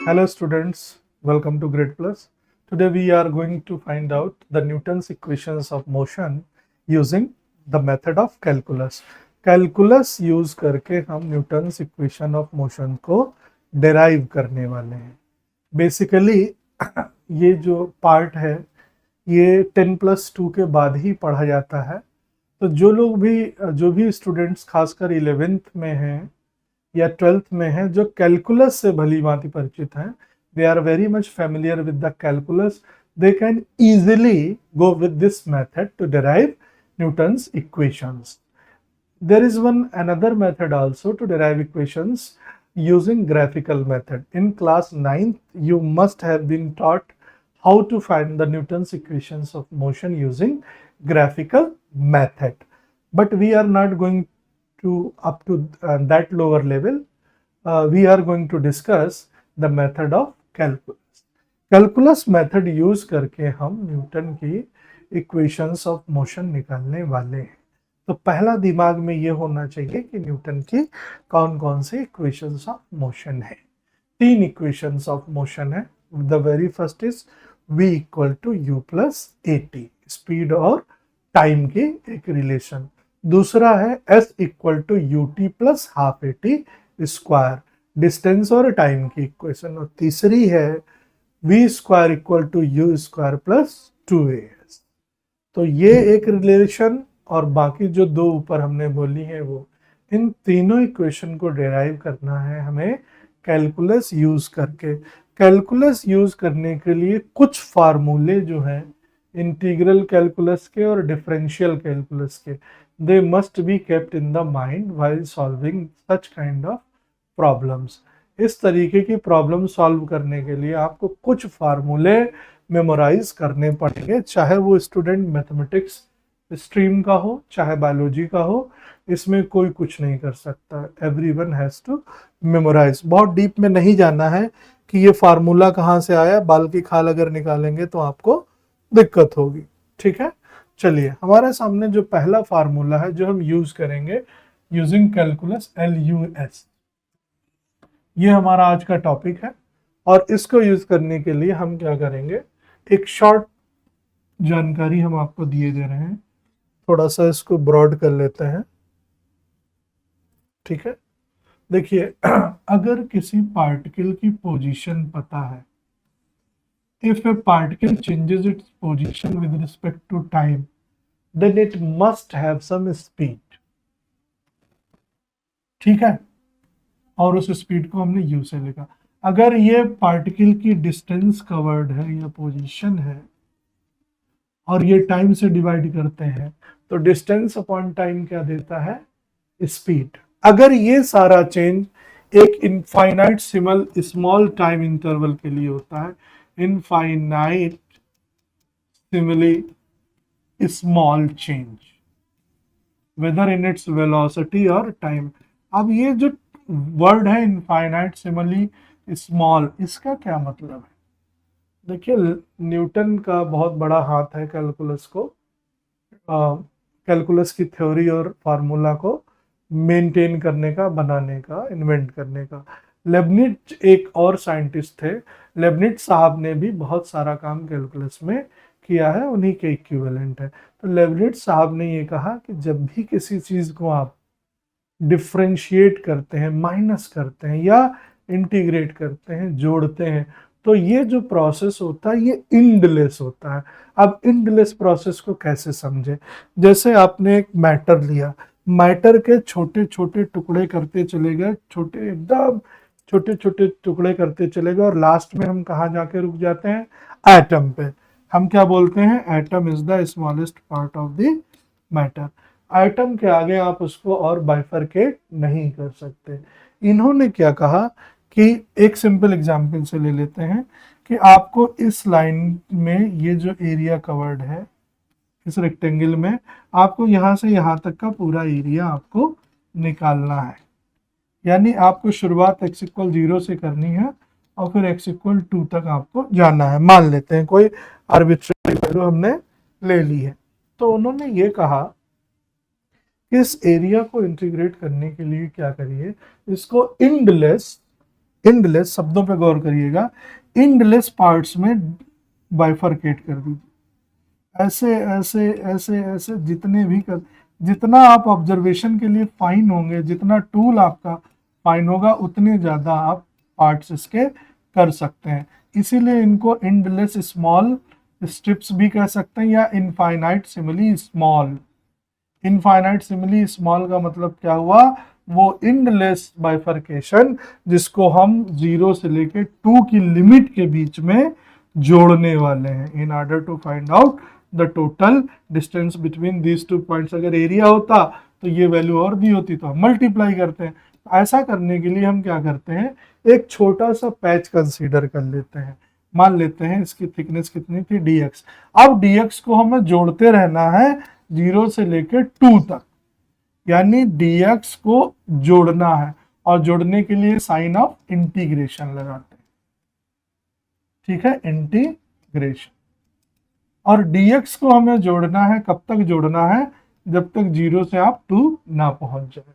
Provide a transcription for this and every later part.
Hello students, welcome to Grade Plus. Today we are going to find out the Newton's equations of motion using the method of calculus. Calculus use करके हम Newton's equation of motion को derive करने वाले हैं. Basically ये जो part है ये 10+2 के बाद ही पढ़ा जाता है. तो जो भी स्टूडेंट्स खासकर 11th में हैं या 12th में हैं जो कैलकुलस से भली भांति परिचित हैं, they are very much familiar with the calculus, they can easily go with this method to derive Newton's equations. There is another method also to derive equations using graphical method. In class 9th, you must have been taught how to find the Newton's equations of motion using graphical method. But we are not going to up to that lower level. We are going to discuss the method of calculus. Calculus method use करके हम Newton की equations of motion निकालने वाले हैं. तो पहला दिमाग में ये होना चाहिए कि न्यूटन की कौन कौन सी इक्वेशंस ऑफ मोशन है. 3 इक्वेशंस ऑफ मोशन है. The very first is v equal to u plus at, speed और टाइम की एक रिलेशन. दूसरा है s equal to ut plus half at square, distance और टाइम की इक्वेशन. और तीसरी है v square equal to u square plus 2as. तो ये एक रिलेशन और बाकी जो दो ऊपर हमने बोली है वो, इन तीनों इक्वेशन को डिराइव करना है हमें कैलकुलस यूज करके. कैलकुलस यूज करने के लिए कुछ फार्मूले जो हैं इंटीग्रल कैलकुलस के और डिफरेंशियल कैलकुलस के, they must be kept in the mind while solving such kind of problems. इस तरीके की प्रॉब्लम सॉल्व करने के लिए आपको कुछ फार्मूले मेमोराइज करने पड़ेंगे, चाहे वो स्टूडेंट मैथमेटिक्स स्ट्रीम का हो चाहे बायोलॉजी का हो. इसमें कोई कुछ नहीं कर सकता. Everyone has to memorise. बहुत डीप में नहीं जाना है कि ये फार्मूला कहाँ से आया. बाल की खाल अगर निकालेंगे तो आपको दिक्कत होगी. ठीक है, चलिए हमारे सामने जो पहला फार्मूला है जो हम यूज करेंगे यूजिंग कैलकुलस LUS, ये हमारा आज का टॉपिक है. और इसको यूज करने के लिए हम क्या करेंगे, एक शॉर्ट जानकारी हम आपको दिए दे रहे हैं. थोड़ा सा इसको ब्रॉड कर लेते हैं. ठीक है, देखिए अगर किसी पार्टिकल की पोजीशन पता है, if a particle changes its position with respect to time, then it must have some speed. ठीक है, और उस स्पीड को हमने u से लिखा. अगर ये पार्टिकल की डिस्टेंस कवर्ड है या पोजीशन है और ये टाइम से डिवाइड करते हैं तो डिस्टेंस अपॉन टाइम क्या देता है, स्पीड. अगर ये सारा चेंज एक इनफाइनाइट स्मॉल टाइम इंटरवल के लिए होता है, infinite similarly small change whether in its velocity or time. अब ये जो वर्ड है infinite similarly small, इसका क्या मतलब है. देखिए न्यूटन का बहुत बड़ा हाथ है कैलकुलस को, कैलकुलस की थ्योरी और फार्मूला को मेंटेन करने का, बनाने का, इन्वेंट करने का. लेबनिज एक और साइंटिस्ट थे. लेबनिज साहब ने भी बहुत सारा काम कैलकुलस में किया है, उन्हीं के इक्विवेलेंट है. तो लेबनिज साहब ने ये कहा कि जब भी किसी चीज़ को आप डिफ्रेंशिएट करते हैं, माइनस करते हैं या इंटीग्रेट करते हैं, जोड़ते हैं, तो ये जो प्रोसेस होता है ये एंडलेस होता है. अब एंडलेस प्रोसेस को कैसे समझें. जैसे आपने एक मैटर लिया, मैटर के छोटे छोटे टुकड़े करते चले गए, छोटे एकदम छोटे छोटे टुकड़े करते चले गए और लास्ट में हम कहाँ जाके रुक जाते हैं, एटम पे. हम क्या बोलते हैं, atom is the smallest part of the matter. Atom के आगे आप उसको और बाइफरकेट नहीं कर सकते. इन्होंने क्या कहा कि एक सिंपल एग्जांपल से ले लेते हैं कि आपको इस लाइन में ये जो एरिया कवर्ड है इस रेक्टेंगल में, आपको यहाँ से यहाँ तक का पूरा एरिया आपको निकालना है. यानी आपको शुरुआत x इक्वल 0 से करनी है और फिर x इक्वल 2 तक आपको जाना है. मान लेते हैं कोई आर्बिट्रेरी वैल्यू हमने ले ली है. तो उन्होंने ये कहा कि इस एरिया को इंटीग्रेट करने के लिए क्या करिए, इसको एंडलेस एंडलेस, शब्दों पे गौर करिएगा, एंडलेस पार्ट्स में बाइफरकेट कर दीजिए, ऐसे ऐसे ऐसे ऐसे जितने भी कर, जितना आप ऑब्जर्वेशन के लिए फाइन होंगे, जितना टूल आपका फाइन होगा, उतने ज्यादा आप पार्ट्स इसके कर सकते हैं। इसीलिए इनको एंडलेस स्मॉल स्ट्रिप्स भी कह सकते हैं या infinite simile small. Infinite simile small का मतलब क्या हुआ, वो एंडलेस बाइफरकेशन जिसको हम 0 से लेके 2 की लिमिट के बीच में जोड़ने वाले हैं in order to find out the total distance between these 2 points. अगर एरिया होता तो ये वैल्यू और दी होती तो हम मल्टीप्लाई करते हैं। ऐसा करने के लिए हम क्या करते हैं, एक छोटा सा पैच कंसीडर कर लेते हैं। मान लेते हैं इसकी थिकनेस कितनी थी, dx। अब dx को हमें जोड़ते रहना है 0 से लेकर 2 तक, यानी dx को जोड़ना है, और जोड़ने के लिए साइन ऑफ इंटीग्रेशन लगाते हैं, ठीक है, इंटीग्रेशन। और dx को हमें जोड़ना है, कब तक जोड़ना है, जब तक 0 से आप 2 ना पहुंच जाए।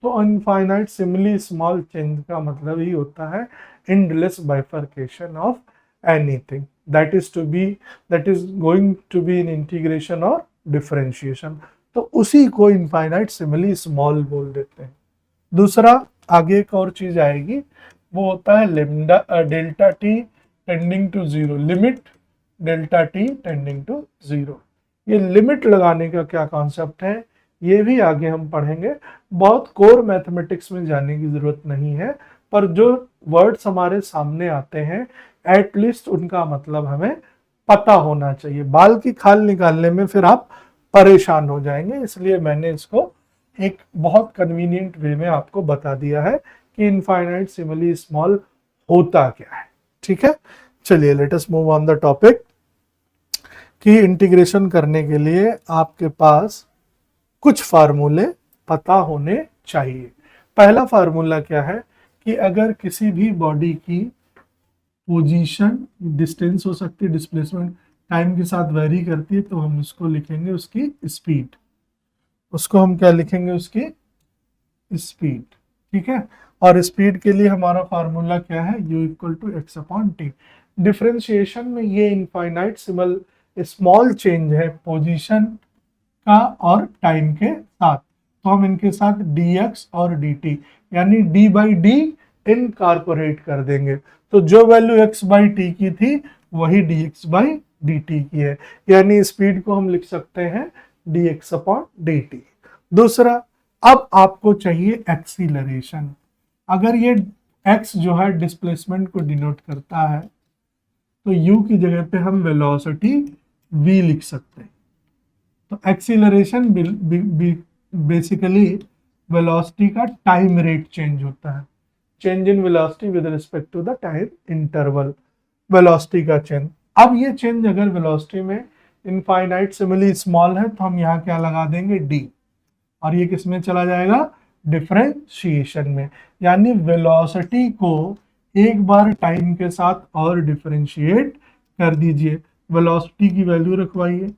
तो इनफाइनाइट सिमिली स्मॉल चेंज का मतलब ही होता है endless bifurcation of anything that is going to be in integration और डिफरेंशिएशन। तो उसी को इनफाइनाइट सिमिली स्मॉल बोल देते हैं। दूसरा, आगे एक और चीज आएगी, वो होता है lambda delta t tending to 0, limit delta t tending to 0। ये लिमिट लगाने का क्या कॉन्सेप्ट है, ये भी आगे हम पढ़ेंगे। बहुत कोर मैथमेटिक्स में जाने की जरूरत नहीं है, पर जो वर्ड्स हमारे सामने आते हैं एटलीस्ट उनका मतलब हमें पता होना चाहिए। बाल की खाल निकालने में फिर आप परेशान हो जाएंगे, इसलिए मैंने इसको एक बहुत कन्वीनियंट वे में आपको बता दिया है कि इनफाइनाइट सिमिली स्मॉल होता क्या है। ठीक है, चलिए let us move on the topic कि इंटीग्रेशन करने के लिए आपके पास कुछ फार्मूले पता होने चाहिए। पहला फार्मूला क्या है कि अगर किसी भी बॉडी की पोजीशन, डिस्टेंस हो सकती है, डिस्प्लेसमेंट टाइम के साथ वेरी करती है, तो हम उसको लिखेंगे उसकी स्पीड। उसको हम क्या लिखेंगे, उसकी स्पीड। ठीक है, और स्पीड के लिए हमारा फार्मूला क्या है, u equal to x upon t. Differentiation में ये इनफाइनाइट सिमल स्मॉल चेंज है पोजीशन का और टाइम के साथ, तो हम इनके साथ dx और dt यानी d बाई डी इनकॉर्पोरेट कर देंगे। तो जो वैल्यू x बाई टी की थी वही dx बाई dt की है, यानी स्पीड को हम लिख सकते हैं dx अपॉन dt। दूसरा, अब आपको चाहिए एक्सीलरेशन। अगर ये x जो है डिस्प्लेसमेंट को डिनोट करता है, तो u की जगह पे हम वेलोसिटी v लिख सकते हैं। तो एक्सीलरेशन बेसिकली वेलोसिटी का टाइम रेट चेंज होता है, change in velocity with respect to the time interval, velocity का चेंज। अब ये चेंज अगर वेलोसिटी में इनफाइनाइट सिमिली स्मॉल है तो हम यहाँ क्या लगा देंगे, d, और ये किस में चला जाएगा, डिफरेंशिएशन में। यानी वेलोसिटी को एक बार टाइम के साथ और डिफरेंशिएट कर दीजिए, वेलोसिटी की वैल्यू रखवाइए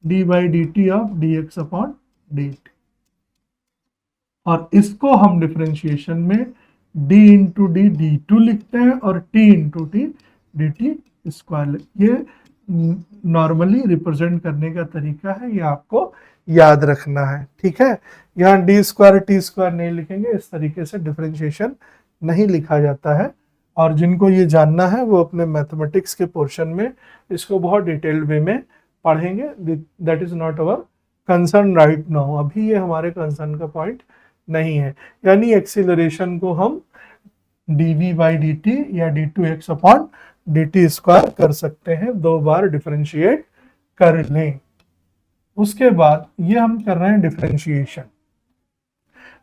d by D T of D X upon D T, और इसको हम डिफरेंशिएशन में d into D D two लिखते हैं और t into T D T square. ये नॉर्मली रिप्रेजेंट करने का तरीका है, ये आपको याद रखना है। ठीक है, यहाँ डी स्क्वायर टी स्क्वायर नहीं लिखेंगे, इस तरीके से डिफरेंशिएशन नहीं लिखा जाता है। और जिनको ये जानना है वो अपने मैथमेटिक्स के पोर्शन में इसको बहुत डिटेल्ड वे में पढ़ेंगे। That is not our concern right now, अभी ये हमारे कंसर्न का पॉइंट नहीं है। यानी एक्सीलरेशन को हम dv बाई डी टी या d2x upon D T square कर सकते हैं, 2 बार डिफरेंशिएट कर लें। उसके बाद ये हम कर रहे हैं डिफरेंशिएशन।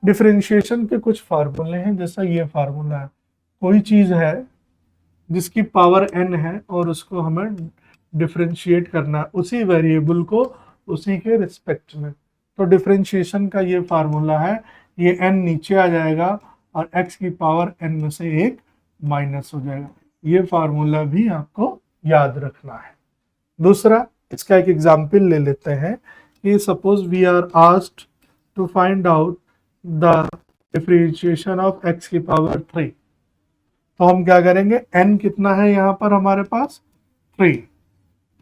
डिफरेंशिएशन के कुछ फार्मूले हैं, जैसा ये फार्मूला है, कोई चीज है जिसकी पावर n है और उसको हमें डिफरेंशिएट करना है उसी वेरिएबल को उसी के रिस्पेक्ट में, तो डिफरेंशिएशन का ये फार्मूला है, ये n नीचे आ जाएगा और x की पावर n में से 1 माइनस हो जाएगा। ये फार्मूला भी आपको याद रखना है। दूसरा, इसका एक एग्जाम्पल ले लेते हैं कि suppose we are asked to find out the differentiation of x की पावर 3। तो हम क्या करेंगे, n कितना है यहाँ पर हमारे पास 3,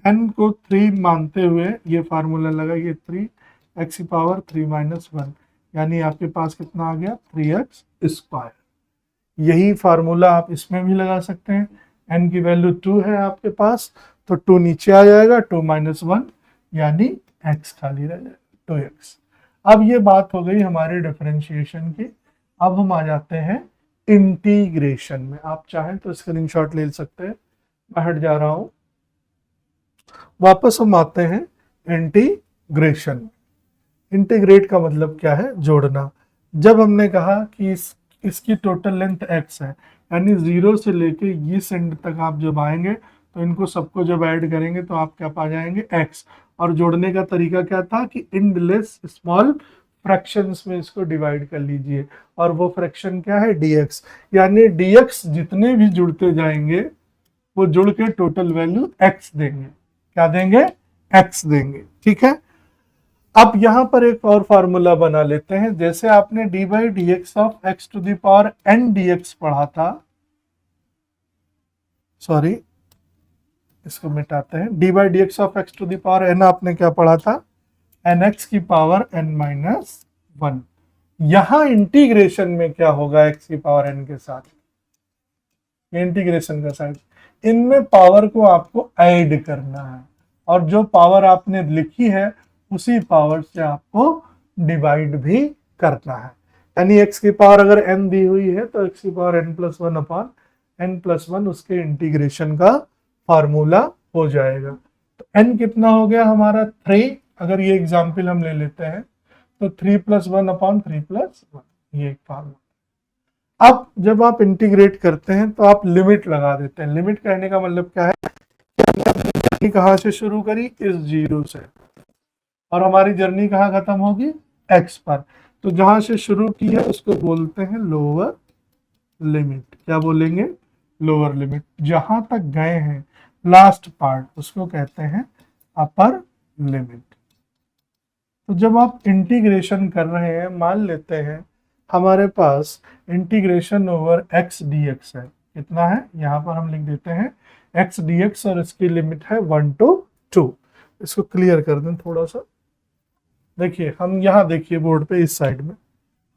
n को 3 मानते हुए ये फार्मूला लगाइए 3 x की पावर 3 माइनस 1, यानी आपके पास कितना आ गया 3x स्क्वायर। यही फार्मूला आप इसमें भी लगा सकते हैं, n की वैल्यू 2 है आपके पास, तो 2 नीचे आ जाएगा, 2 माइनस 1 यानी x खाली रह जाएगा 2x। अब ये बात हो गई हमारे डिफरेंशिएशन की। अब हम आ जाते हैं इंटीग्रेशन में। आप चाहें तो स्क्रीनशॉट ले सकते हैं, मैं हट जा रहा हूं। वापस हम आते हैं इंटीग्रेशन। इंटीग्रेट का मतलब क्या है, जोड़ना। जब हमने कहा कि इसकी टोटल लेंथ x है, यानी 0 से लेके इस एंड तक आप जब आएंगे तो इनको सबको जब ऐड करेंगे तो आप क्या पा जाएंगे x। और जोड़ने का तरीका क्या था कि एंडलेस स्मॉल फ्रैक्शंस में इसको डिवाइड कर लीजिए, और वो फ्रैक्शन क्या है dx, यानी dx जितने भी जुड़ते जाएंगे वो जुड़ के टोटल वैल्यू x देंगे। क्या देंगे, x देंगे। ठीक है, अब यहां पर एक और फार्मूला बना लेते हैं। जैसे आपने d by d x of x to the power n d x पढ़ा था, सॉरी इसको मिटाते हैं, d by d x of x to the power n आपने क्या पढ़ा था, एन एक्स की पावर एन माइनस 1। यहां इंटीग्रेशन में क्या होगा एक्स की पावर एन के साथ, इंटीग्रेशन का साइड, इनमें पावर को आपको ऐड करना है, और जो पावर आपने लिखी है उसी पावर से आपको डिवाइड भी करना है। यानी x की पावर अगर n दी हुई है तो x की power n plus 1 upon n plus 1 उसके इंटीग्रेशन का फार्मूला हो जाएगा। तो n कितना हो गया हमारा 3, अगर ये एग्जाम्पल हम ले लेते हैं तो 3 प्लस 1 अपॉन 3 प्लस 1, ये एक फार्मूला। अब जब आप इंटीग्रेट करते हैं तो आप लिमिट लगा देते हैं। लिमिट कहने का मतलब क्या है कि कहां से शुरू करी, इस 0 से, और हमारी जर्नी कहाँ खत्म होगी, x पर। तो जहां से शुरू की है उसको बोलते हैं लोअर लिमिट। क्या बोलेंगे, लोअर लिमिट। जहां तक गए हैं लास्ट पार्ट उसको कहते हैं अपर लिमिट। तो जब आप इंटीग्रेशन कर रहे हैं, मान लेते हैं हमारे पास इंटीग्रेशन ओवर x dx है, कितना है यहाँ पर हम लिख देते हैं x dx, और इसकी लिमिट है 1 to 2। इसको क्लियर कर दें थोड़ा सा। देखिए हम यहाँ देखिए बोर्ड पे इस साइड में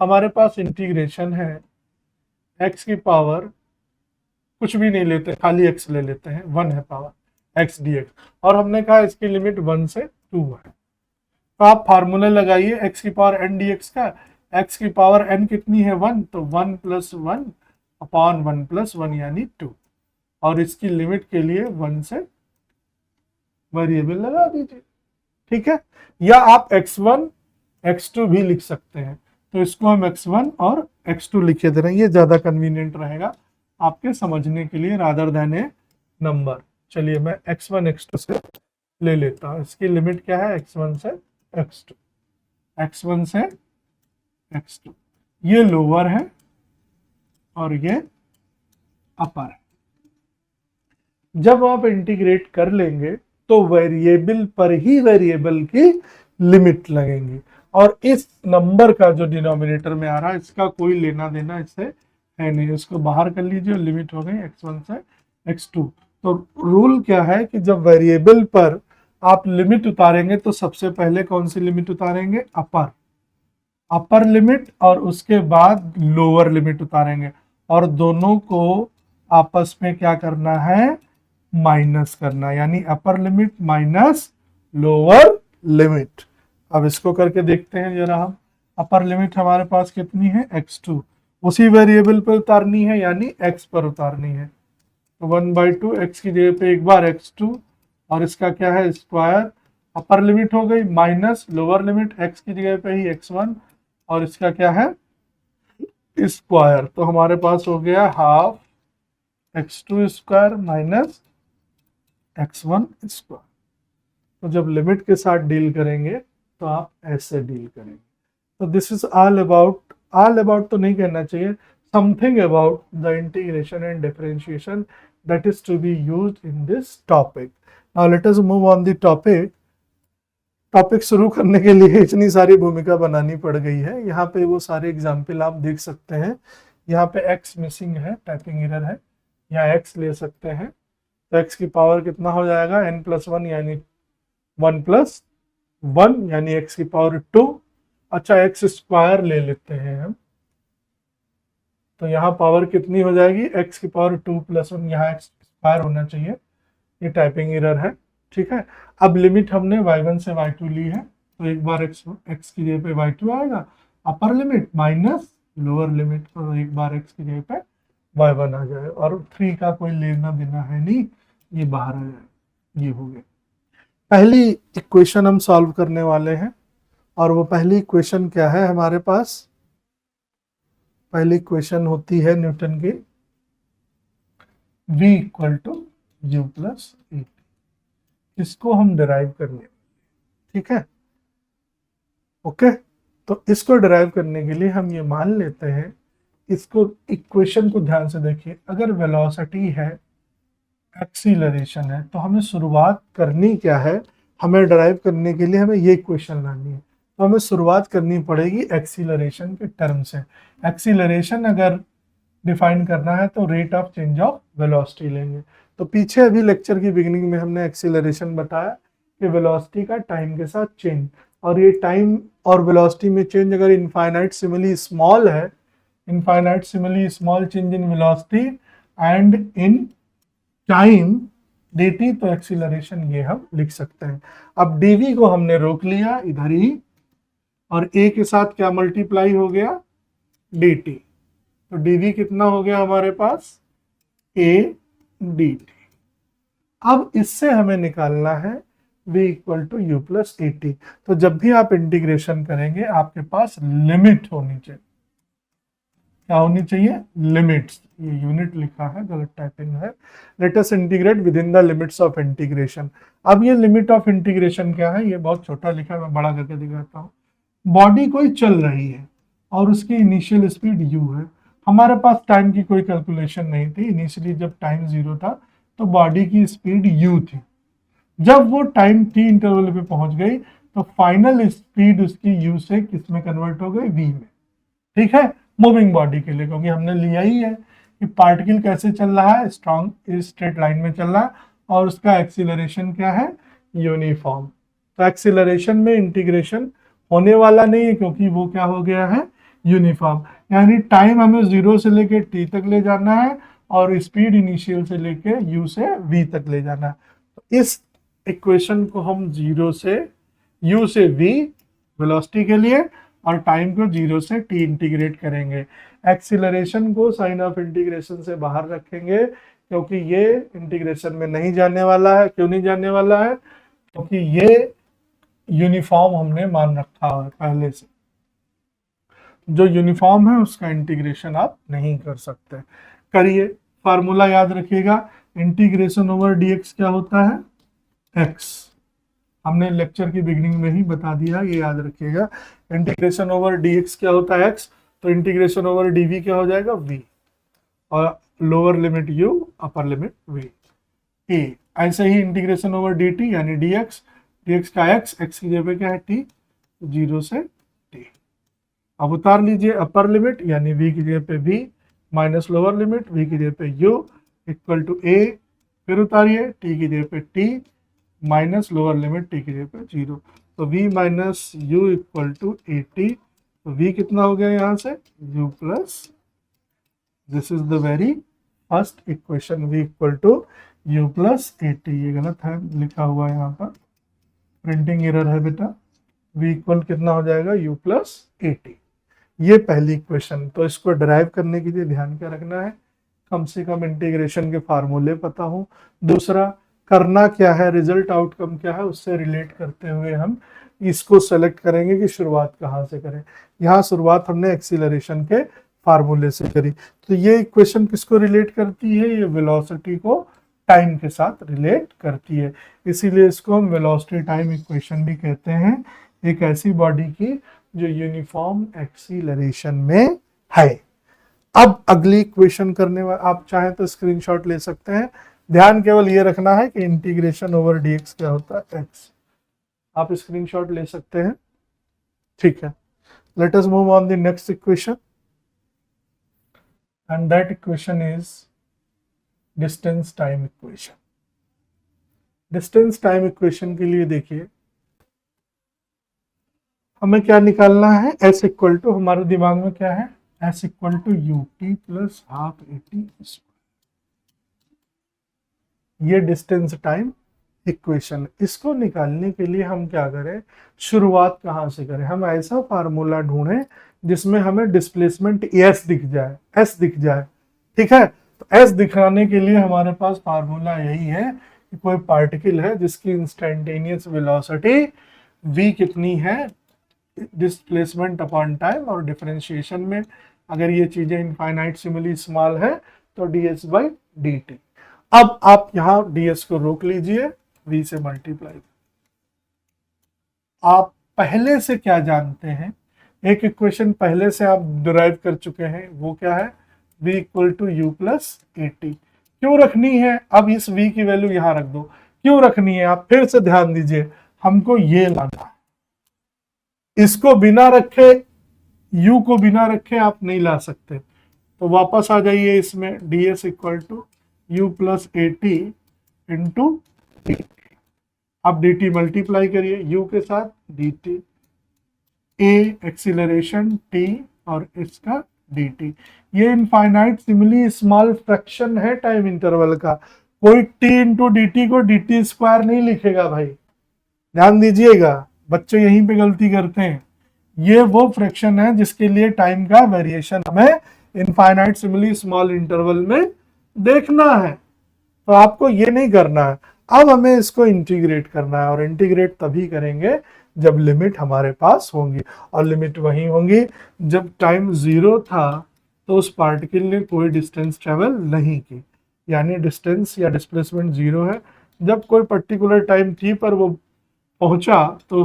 हमारे पास इंटीग्रेशन है x की पावर, कुछ भी नहीं लेते खाली x ले लेते हैं, 1 है पावर x dx, और हमने कहा इसकी लिमिट 1 से 2 है। तो आप फार्मूला लगाइए x की पावर n dx का, x की पावर n कितनी है 1, तो 1 प्लस 1 अपॉन 1 प्लस 1 यानी 2, और इसकी लिमिट के लिए 1 से वेरिएबल लगा दीजिए। ठीक है, या आप x1 x2 भी लिख सकते हैं, तो इसको हम x1 और x2 लिखे दे रहे हैं, ये ज्यादा कन्वीनियंट रहेगा आपके समझने के लिए रादर देन ए नंबर। चलिए मैं x1 x2 से ले लेता हूं। इसकी लिमिट क्या है, x1 से x2, x1 से x2, ये लोअर है और ये अपर है। जब आप इंटीग्रेट कर लेंगे तो वेरिएबल पर ही वेरिएबल की लिमिट लगेंगी, और इस नंबर का जो डिनोमिनेटर में आ रहा है इसका कोई लेना देना इससे है नहीं। इसको बाहर कर लीजिए, लिमिट हो गई x1 से x2। तो रूल क्या है कि जब वेरिएबल पर आप लिमिट उतारेंगे तो सबसे पहले कौन सी लिमिट उतारेंगे, अपर लिमिट, और उसके बाद लोअर लिमिट उतारेंगे, और दोनों को आपस में क्या करना है, माइनस करना, यानी upper limit minus lower limit. अब इसको करके देखते हैं जरा हम। अपर लिमिट हमारे पास कितनी है x2, उसी वेरिएबल पर उतारनी है यानी x पर उतारनी है, तो 1/2 x की जगह पे एक बार x2, और इसका क्या है स्क्वायर, अपर लिमिट हो गई, माइनस लोअर लिमिट x की जगह पे ही x1, और इसका क्या है स्क्वायर। तो हमारे पास हो गया half x2 square minus x1 square. तो जब लिमिट के साथ डील करेंगे तो आप ऐसे डील करेंगे। तो दिस इज ऑल अबाउट तो नहीं कहना चाहिए, something about the integration and differentiation that is to be used in this topic. Now let us move on the topic. Topic शुरू करने के लिए इतनी सारी भूमिका बनानी पड़ गई है। यहाँ पे वो सारे एग्जाम्पल आप देख सकते हैं। यहाँ पे x मिसिंग है, टाइपिंग एरर है, या x ले सकते हैं, तो x की पावर कितना हो जाएगा, n+1 यानी 1+1 यानी x की पावर 2। अच्छा x स्क्वायर ले लेते हैं हम, तो यहाँ पावर कितनी हो जाएगी, x की पावर 2+1, यहाँ x स्क्वायर होना चाहिए, ये टाइपिंग एरर है। ठीक है, अब लिमिट हमने y1 से y2 ली है, तो एक बार x की जगह पे y2 आएगा, upper limit minus lower limit, तो एक बार x की जगह पे y1 आ जाए, और 3 का कोई लेना देना है नहीं, ये बाहर आ जाए। ये हो गया पहली इक्वेशन हम सॉल्व करने वाले हैं, और वो पहली इक्वेशन क्या है हमारे पास, पहली इक्वेशन होती है न्यूटन की v equal to you plus A, इसको हम डिराइव करने, ठीक है, ओके। तो इसको डिराइव करने के लिए हम ये मान लेते हैं, इसको इक्वेशन को ध्यान से देखिए, अगर वेलोसिटी है, एक्सीलरेशन है, तो हमें शुरुआत करनी क्या है, हमें डिराइव करने के लिए हमें ये इक्वेशन लानी है, तो हमें शुरुआत करनी पड़ेगी एक्सीलरेशन के टर्म से। एक्सीलरेशन अगर डिफाइन करना है तो rate of change of velocity लेंगे। तो पीछे अभी लेक्चर की बिगिनिंग में हमने एक्सीलरेशन बताया कि वेलोसिटी का टाइम के साथ चेंज, और ये टाइम और वेलोसिटी में चेंज अगर इनफाइनाइट सिमिली स्मॉल है, infinite simile small change in velocity and in time dt, तो एक्सीलरेशन ये हम लिख सकते हैं। अब dv को हमने रोक लिया इधर ही, और a के साथ क्या मल्टीप्लाई हो गया, dt, तो dv कितना हो गया हमारे पास, a dt। अब इससे हमें निकालना है v equal to you plus a t. तो जब भी आप इंटीग्रेशन करेंगे आपके पास लिमिट होनी चाहिए, क्या होनी चाहिए, लिमिट्स, ये यूनिट लिखा है, गलत टाइपिंग है। Let us integrate with in the limits of integration. अब ये लिमिट ऑफ इंटीग्रेशन क्या है, ये बहुत छोटा लिखा है, मैं बड़ा करके दिखाता हूँ। बॉडी कोई चल रही है और उसकी इनिशियल स्पीड u है, हमारे पास टाइम की कोई कैलकुलेशन नहीं थी, इनिशियली जब टाइम 0 था तो बॉडी की स्पीड u थी। जब वो टाइम t इंटरवल पे पहुंच गई तो फाइनल स्पीड उसकी u से किस में कन्वर्ट हो गई, v में। ठीक है, मूविंग बॉडी के लिए, क्योंकि हमने लिया ही है कि पार्टिकल कैसे चल रहा है, स्ट्रॉन्ग स्ट्रेट लाइन में चल रहा है, और उसका एक्सीलरेशन क्या है, यूनिफॉर्म। तो एक्सीलरेशन में इंटीग्रेशन होने वाला नहीं है, क्योंकि वो क्या हो गया है, यूनिफॉर्म, यानी टाइम हमें 0 से लेके t तक ले जाना है, और स्पीड इनिशियल से लेके u से v तक ले जाना है। तो इस इक्वेशन को हम 0 से u से v वेलोसिटी के लिए, और टाइम को 0 से t इंटीग्रेट करेंगे। एक्सीलरेशन को साइन ऑफ इंटीग्रेशन से बाहर रखेंगे, क्योंकि ये इंटीग्रेशन में नहीं जाने वाला है। क्यों नहीं जाने वाला है, क्योंकि ये यूनिफॉर्म हमने मान रखा है पहले से, जो यूनिफॉर्म है उसका इंटीग्रेशन आप नहीं कर सकते। करिए, फार्मूला याद रखिएगा, इंटीग्रेशन ओवर dx क्या होता है, x, हमने लेक्चर की बिगिनिंग में ही बता दिया, ये याद रखिएगा। इंटीग्रेशन ओवर dx क्या होता है, x, तो इंटीग्रेशन ओवर dv क्या हो जाएगा, v, और lower limit u, upper limit v। a ऐसे ही इंटीग्रेशन ओवर dt यानी dx का x की जगह पे क्या है t, 0 से t। अब उतार लीजिए अपर लिमिट यानी v की जगह पे v, minus lower limit v की जगह पे u इक्वल टू a, फिर उतारिए t की जगह पे t, minus lower limit t की जगह पे 0, तो v minus u equal to a t. तो v कितना हो गया यहाँ से, u plus, this is the very first equation, v equal to u plus a t. ये गलत है लिखा हुआ है यहाँ पर, प्रिंटिंग एरर है बेटा, v इक्वल कितना हो जाएगा, u प्लस ए टी। ये पहली इक्वेशन। तो इसको डिराइव करने के लिए ध्यान क्या रखना है, कम से कम इंटीग्रेशन के फार्मूले पता हो। दूसरा, करना क्या है, रिजल्ट आउटकम क्या है, उससे रिलेट करते हुए हम इसको सेलेक्ट करेंगे कि शुरुआत कहाँ से करें। यहाँ शुरुआत हमने एक्सीलरेशन के फार्मूले से करी, तो ये इक्वेशन किसको रिलेट करती है, ये वेलोसिटी को टाइम के साथ रिलेट करती है, इसीलिए इसको हम वेलोसिटी टाइम इक्वेशन भी कहते हैं। एक ऐसी बॉडी की जो यूनिफॉर्म एक्सीलरेशन में है। अब अगली इक्वेशन करने वाले, आप चाहें तो स्क्रीनशॉट ले सकते हैं, ध्यान केवल ये रखना है कि इंटीग्रेशन ओवर dx क्या होता है, x। आप स्क्रीनशॉट ले सकते हैं, ठीक है। Let us move on the next equation, and that equation is distance time equation. Distance time equation के लिए देखिए हमें क्या निकालना है, एस इक्वल टू, हमारे दिमाग में क्या है, s equal to u t plus half a t, ये डिस्टेंस टाइम इक्वेशन। इसको निकालने के लिए हम क्या करें, शुरुआत कहाँ से करें, हम ऐसा फार्मूला ढूंढें जिसमें हमें डिस्प्लेसमेंट एस दिख जाए, एस दिख जाए। ठीक है, तो एस दिखाने के लिए हमारे पास फार्मूला यही है कि कोई पार्टिकल है जिसकी इंस्टेंटेनियस वेलोसिटी v कितनी है, डिस्प्लेसमेंट अपॉन टाइम, और डिफरेंशिएशन में अगर ये चीजें इनफाइनाइट सिमिली स्मॉल है तो ds बाई डी टी। अब आप यहां ds को रोक लीजिए, v से मल्टीप्लाई। आप पहले से क्या जानते हैं, एक इक्वेशन पहले से आप डिराइव कर चुके हैं, वो क्या है, v equal to you plus a t. क्यों रखनी है, अब इस v की वैल्यू यहां रख दो, क्यों रखनी है, आप फिर से ध्यान दीजिए, हमको ये लाना है, इसको बिना रखे, u को बिना रखे आप नहीं ला सकते। तो वापस आ जाइए इसमें, ds equal to you plus a t into d. अब dt मल्टीप्लाई करिए u के साथ, dt a एक्सीलरेशन t और इसका dt। ये इनफाइनाइट सिमिली स्मॉल फ्रैक्शन है टाइम इंटरवल का, कोई t इंटू डी टी को dt स्क्वायर नहीं लिखेगा भाई, ध्यान दीजिएगा, बच्चे यहीं पे गलती करते हैं। ये वो फ्रैक्शन है जिसके लिए टाइम का वेरिएशन हमें इनफाइनाइट सिमिली स्मॉल इंटरवल में देखना है, तो आपको ये नहीं करना है। अब हमें इसको इंटीग्रेट करना है, और इंटीग्रेट तभी करेंगे जब लिमिट हमारे पास होंगी, और लिमिट वही होंगी जब टाइम 0 था तो उस पार्टिकल ने कोई डिस्टेंस ट्रेवल नहीं की, यानी डिस्टेंस या डिस्प्लेसमेंट 0 है। जब कोई पर्टिकुलर टाइम t पर वो पहुंचा तो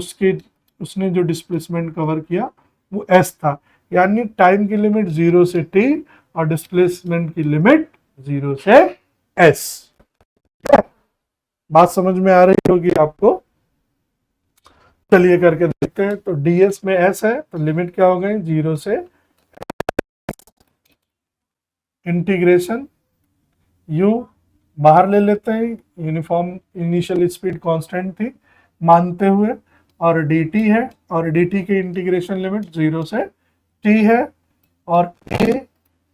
उसने जो डिस्प्लेसमेंट कवर किया वो s था, यानी टाइम की लिमिट 0 से t और डिस्प्लेसमेंट की लिमिट 0 से s। बात समझ में आ रही होगी आपको, चलिए करके देखते हैं। तो ds में s है तो लिमिट क्या हो गई, 0 से इंटीग्रेशन u बाहर ले लेते हैं, यूनिफॉर्म इनिशियल स्पीड कांस्टेंट थी मानते हुए, और dt है, और dt की इंटीग्रेशन लिमिट 0 से t है, और a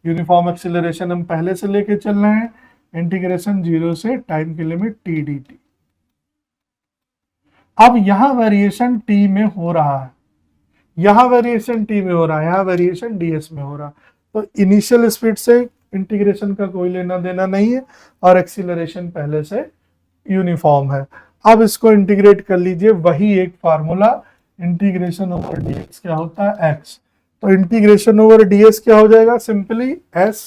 यूनिफॉर्म एक्सीलरेशन हम पहले से लेके चल रहे हैं, इंटीग्रेशन 0 से टाइम की लिमिट t dt। अब यहां वेरिएशन t में हो रहा है, यहां वेरिएशन t में हो रहा है, यहां वेरिएशन ds में हो रहा है, तो इनिशियल स्पीड से इंटीग्रेशन का कोई लेना देना नहीं है, और एक्सीलरेशन पहले से यूनिफॉर्म है। अब इसको इंटीग्रेट कर लीजिए, वही एक फार्मूला, इंटीग्रेशन ओवर dx क्या होता है, x। तो इंटीग्रेशन ओवर ds क्या हो जाएगा, सिंपली s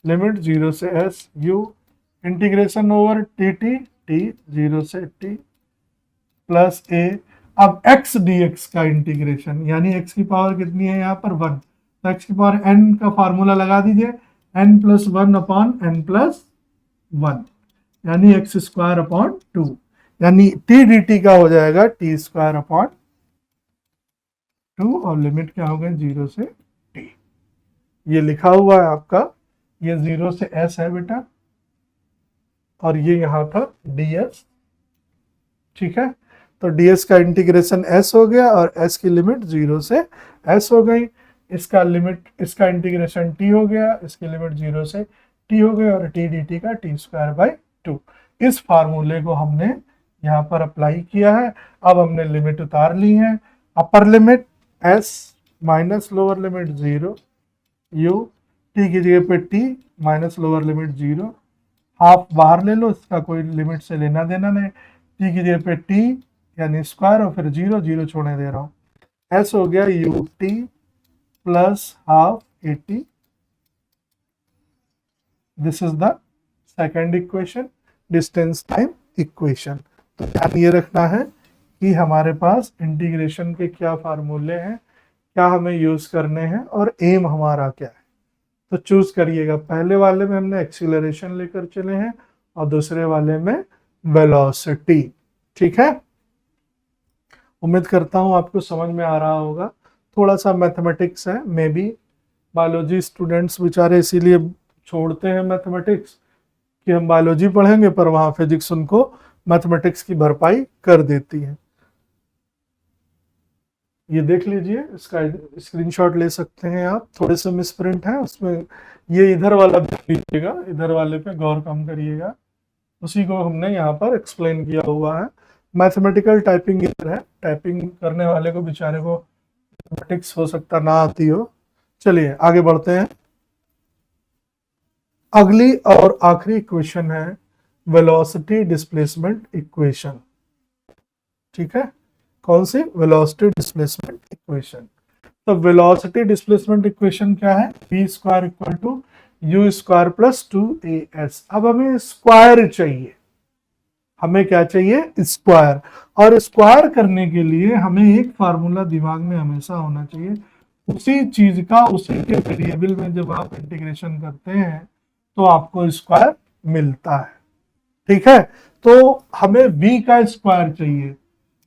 लिमिट 0 से s u integration over dt t 0 से t प्लस a। अब x dx का इंटीग्रेशन, यानी x की पावर कितनी है यहाँ पर 1, तो x की पावर n का फार्मूला लगा दीजिए, n plus 1 upon n plus 1, यानी एक्स स्क्वायर अपॉन 2, यानी टी डी टी का हो जाएगा टी स्क्वायर अपॉन 2, और लिमिट क्या हो गई 0 से टी। ये लिखा हुआ है आपका, ये 0 से s है बेटा, और ये यहाँ था ds। ठीक है, तो ds का इंटीग्रेशन s हो गया, और s की लिमिट 0 से s हो गई, इसका लिमिट, इसका इंटीग्रेशन t हो गया, इसकी लिमिट 0 से t हो गई, और टी डी टी का टी स्क्वायर बाई 2। इस फार्मूले को हमने यहाँ पर अप्लाई किया है। अब हमने लिमिट उतार ली है, upper limit s minus lower limit 0 u, t की जगह पे t minus lower limit 0, half बाहर ले लो, इसका कोई लिमिट से लेना देना नहीं, t की जगह पे t यानी स्क्वायर, और फिर 0 0 छोड़ने दे रहा हूँ, s हो गया u t plus half a T. This is the second equation, distance time equation. तो ध्यान ये रखना है कि हमारे पास इंटीग्रेशन के क्या फार्मूले हैं, क्या हमें यूज करने हैं, और एम हमारा क्या है, तो चूज करिएगा। पहले वाले में हमने एक्सीलरेशन लेकर चले हैं, और दूसरे वाले में वेलोसिटी। ठीक है, उम्मीद करता हूं आपको समझ में आ रहा होगा। थोड़ा सा मैथमेटिक्स है, मे बी बायोलॉजी स्टूडेंट्स बेचारे इसीलिए छोड़ते हैं मैथमेटिक्स कि हम बायोलॉजी पढ़ेंगे, पर वहां फिजिक्स उनको मैथमेटिक्स की भरपाई कर देती है। ये देख लीजिए, इसका स्क्रीनशॉट ले सकते हैं आप, थोड़े से मिसप्रिंट है उसमें, ये इधर वाला देख लीजिएगा, इधर वाले पे गौर कम करिएगा, उसी को हमने यहाँ पर एक्सप्लेन किया हुआ है। मैथमेटिकल टाइपिंग इधर है, टाइपिंग करने वाले को बेचारे को मैथमेटिक्स हो सकता ना आती हो। चलिए आगे बढ़ते हैं। अगली और आखिरी इक्वेशन है वेलोसिटी डिस्प्लेसमेंट इक्वेशन। ठीक है, कौन सी? Velocity displacement equation. तो वेलोसिटी डिस्प्लेसमेंट इक्वेशन क्या है? v square equal to U square plus 2as। अब हमें स्क्वायर चाहिए, हमें क्या चाहिए? स्क्वायर। और स्क्वायर करने के लिए हमें एक फार्मूला दिमाग में हमेशा होना चाहिए, उसी चीज का उसी के वेरिएबल में जब आप इंटीग्रेशन करते हैं तो आपको स्क्वायर मिलता है। ठीक है, तो हमें v का स्क्वायर चाहिए,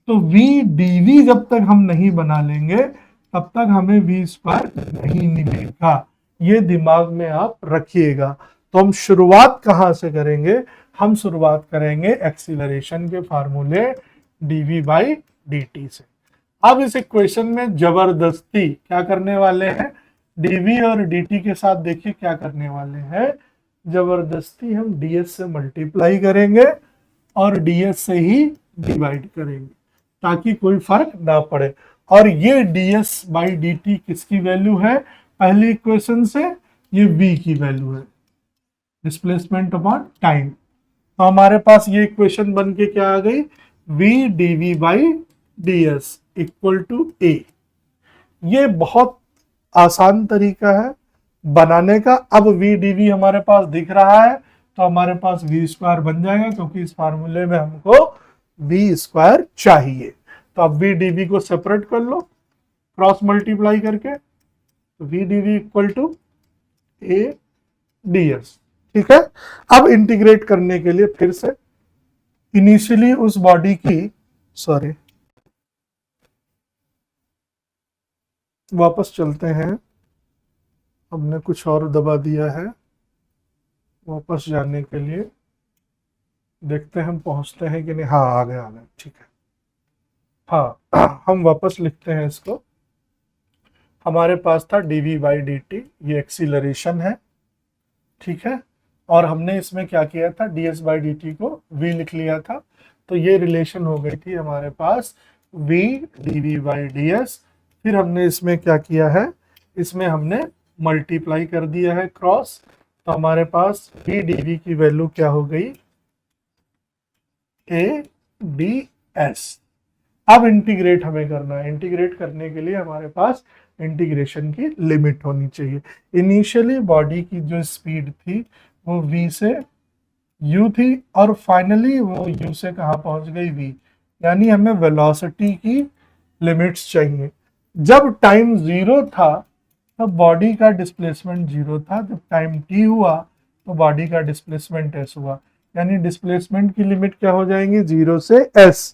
तो v dv जब तक हम नहीं बना लेंगे तब तक हमें v स्क्वायर नहीं मिलेगा, ये दिमाग में आप रखिएगा। तो हम शुरुआत कहां से करेंगे? हम शुरुआत करेंगे एक्सीलरेशन के फार्मूले dv बाई dt से। अब इस इक्वेशन में जबरदस्ती क्या करने वाले हैं? dv और dt के साथ देखिए क्या करने वाले हैं, जबरदस्ती हम ds से मल्टीप्लाई करेंगे और ds से ही डिवाइड करेंगे ताकि कोई फर्क ना पड़े। और ये ds बाई dt किसकी वैल्यू है? पहली इक्वेशन से ये v की वैल्यू है, डिस्प्लेसमेंट अपॉन टाइम। तो हमारे पास ये इक्वेशन बन के क्या आ गई? v dv by ds equal to a। ये बहुत आसान तरीका है बनाने का। अब v dv हमारे पास दिख रहा है तो हमारे पास v स्क्वायर बन जाएगा, क्योंकि इस फार्मूले में हमको v स्क्वायर चाहिए। तो अब v dv को सेपरेट कर लो क्रॉस मल्टीप्लाई करके, तो v dv equal to a ds। ठीक है, अब इंटीग्रेट करने के लिए फिर से इनिशियली उस बॉडी की, सॉरी वापस चलते हैं, हमने कुछ और दबा दिया है, वापस जाने के लिए देखते हैं हम पहुंचते हैं कि नहीं। हाँ आ गए आ गए, ठीक है। हाँ हम वापस लिखते हैं इसको। हमारे पास था dv बाई dt, ये एक्सीलरेशन है, ठीक है, और हमने इसमें क्या किया था? ds बाई dt को v लिख लिया था, तो ये रिलेशन हो गई थी हमारे पास v dv बाई ds। फिर हमने इसमें क्या किया है? इसमें हमने मल्टीप्लाई कर दिया है क्रॉस, तो हमारे पास v dv की वैल्यू क्या हो गई? a ds। अब इंटीग्रेट हमें करना है, इंटीग्रेट करने के लिए हमारे पास इंटीग्रेशन की लिमिट होनी चाहिए। इनिशियली बॉडी की जो स्पीड थी वो v से u थी, और फाइनली वो u से कहाँ पहुंच गई? v। यानी हमें वेलोसिटी की लिमिट्स चाहिए। जब टाइम 0 था तब बॉडी का डिस्प्लेसमेंट 0 था, जब टाइम t हुआ तो बॉडी का डिस्प्लेसमेंट s हुआ। यानी डिस्प्लेसमेंट की लिमिट क्या हो जाएंगी? 0 से s,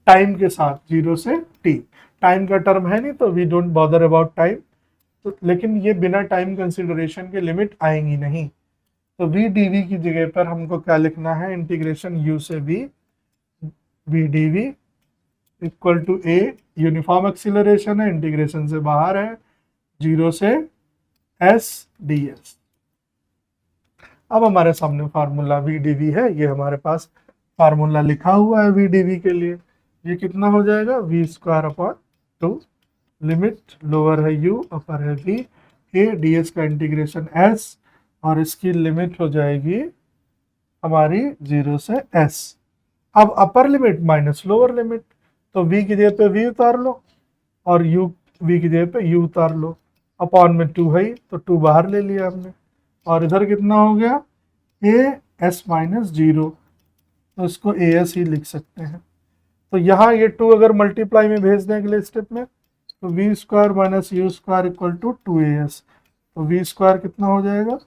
टाइम के साथ 0 से t। टाइम का टर्म है नहीं तो we don't bother about time, तो लेकिन ये बिना टाइम कंसिडरेशन के लिमिट आएंगी नहीं। तो v dv की जगह पर हमको क्या लिखना है? इंटीग्रेशन u से v, v dv equal to a, uniform acceleration है, इंटीग्रेशन से बाहर है, 0 से s ds। अब हमारे सामने फार्मूला v dv है, ये हमारे पास फार्मूला लिखा हुआ है v dv के लिए। ये कितना हो जाएगा? v square upon 2, limit lower है u, अपर है v, a ds का इंटीग्रेशन s, और इसकी लिमिट हो जाएगी हमारी 0 से s। अब upper limit minus lower limit, तो v की जगह पे v उतार लो और u v की जगह पे u उतार लो, अपॉन में 2 है तो 2 बाहर ले लिया हमने, और इधर कितना हो गया? a s माइनस 0, तो इसको a s ही लिख सकते हैं। तो यहाँ ये 2 अगर मल्टीप्लाई में भेज दें अगले स्टेप में, तो v square minus u square equal to 2as, तो v स्क्वायर कितना हो जाएगा?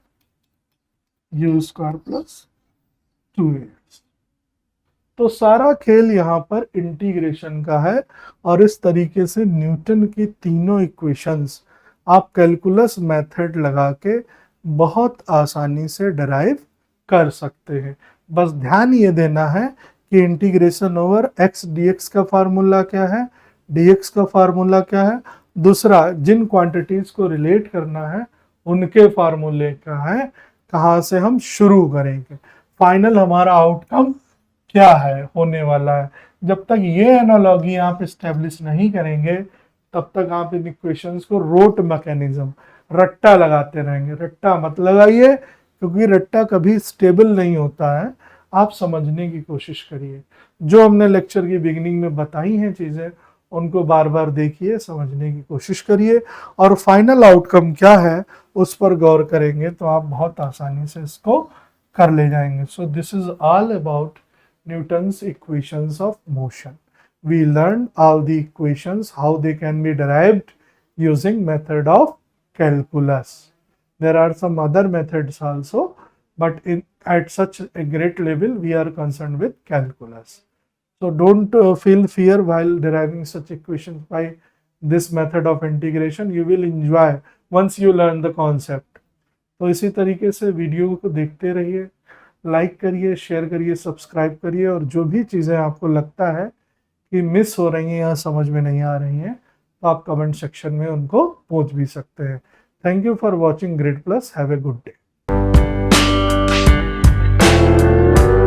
U square plus 2as। तो सारा खेल यहाँ पर इंटीग्रेशन का है, और इस तरीके से न्यूटन की तीनों इक्वेशंस आप कैलकुलस मेथड लगा के बहुत आसानी से डराइव कर सकते हैं। बस ध्यान ये देना है कि इंटीग्रेशन ओवर एक्स डीएक्स का फार्मूला क्या है, डीएक्स का फार्मूला क्या है, दूसरा जिन क्वांटिटीज को रिलेट करना है उनके फार्मूले क्या है, कहाँ से हम शुरू करेंगे, फाइनल हमारा आउटकम क्या है होने वाला है। जब तक ये एनालॉजी आप इस्टेब्लिश नहीं करेंगे तब तक आप इन इक्वेशंस को रोट मैकेनिज्म, रट्टा लगाते रहेंगे। रट्टा मत लगाइए, क्योंकि रट्टा कभी स्टेबल नहीं होता है। आप समझने की कोशिश करिए, जो हमने लेक्चर की बिगिनिंग में बताई हैं चीज़ें उनको बार बार देखिए, समझने की कोशिश करिए, और फाइनल आउटकम क्या है उस पर गौर करेंगे तो आप बहुत आसानी से इसको कर ले जाएंगे। So this is all about Newton's equations of motion. We learned all the equations, how they can be derived using method of calculus. There are some other methods also, but at such a great level we are concerned with calculus. So don't feel fear while deriving such equations by this method of integration. You will enjoy once you learn the concept. तो इसी तरीके से video को देखते रहिए, like करिए, share करिए, subscribe करिए, और जो भी चीज़ें आपको लगता है कि मिस हो रही हैं या समझ में नहीं आ रही हैं तो आप कमेंट सेक्शन में उनको पूछ भी सकते हैं। Thank you for watching grade plus. Have a good day.